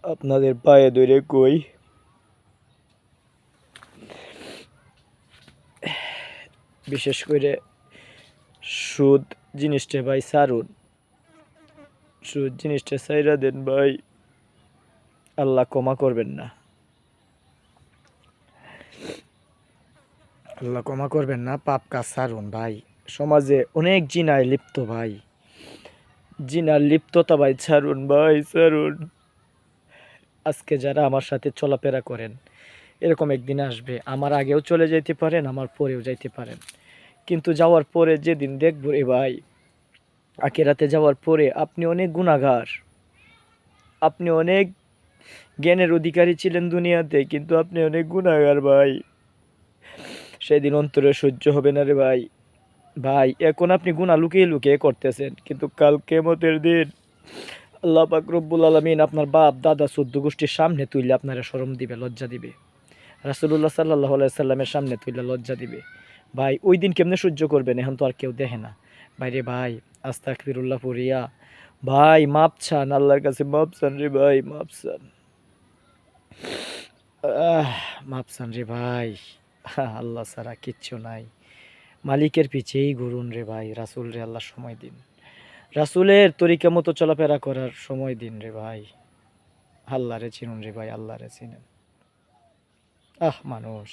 আপনাদের পায়ে ধরে কই, বিশেষ করে সুদ জিনিসটা ভাই ছাড়ুন, সুদ জিনিসটা ছাইরা দেন ভাই, আল্লাহ ক্ষমা করবেন না, আল্লাহ ক্ষমা করবেন না, পাপ কাজ ছাড়ুন ভাই। সমাজে অনেক জিনায় লিপ্ত ভাই, জিনার লিপ্ততা ভাই ছাড়ুন ভাই, ছাড়ুন। আজকে যারা আমার সাথে চলাফেরা করেন, এরকম একদিন আসবে, আমার আগেও চলে যাইতে পারেন, আমার পরেও যাইতে পারেন, কিন্তু যাওয়ার পরে যেদিন দেখবো রে ভাই, আখিরাতে যাওয়ার পরে আপনি অনেক গুনাহগার, আপনি অনেক জ্ঞানের অধিকারী ছিলেন দুনিয়াতে, কিন্তু আপনি অনেক গুনাহগার ভাই। সেদিন অন্তরে সহ্য হবে না রে ভাই। ভাই এখন আপনি গুনাহ লুকিয়ে লুকিয়ে করতেছেন, কিন্তু কাল কিয়ামতের দিন আল্লাহ পাক রব্বুল আলামিন আপনার বাপ দাদা 14 গোষ্ঠীর সামনে তুইলে আপনারা শরম দিবে, লজ্জা দিবে। রাসূলুল্লাহ সাল্লাল্লাহু আলাইহি সাল্লামের সামনে তুইলে লজ্জা দিবে। ভাই ওই দিন কেমনে সহ্য করবেন, এখন তো আর কেউ দেখে না। ভাই রে ভাই, আস্তাগফিরুল্লাহ পড়িয়া ভাই মাপ চান, আল্লাহর কাছে মাপ চান রে ভাই, মাপ চান। আহ মাপ চান রে ভাই। আল্লাহ ছাড়া কিচ্ছু নাই। মালিকের পিছেই ঘুরুন রে ভাই, রাসূল রে আল্লাহ সময় দিন, রাসূলের তরিকা মতো চলাফেরা করার সময় দিন রে ভাই। আল্লাহরে চিনুন রে ভাই, আল্লাহরে চিনেন। মানুষ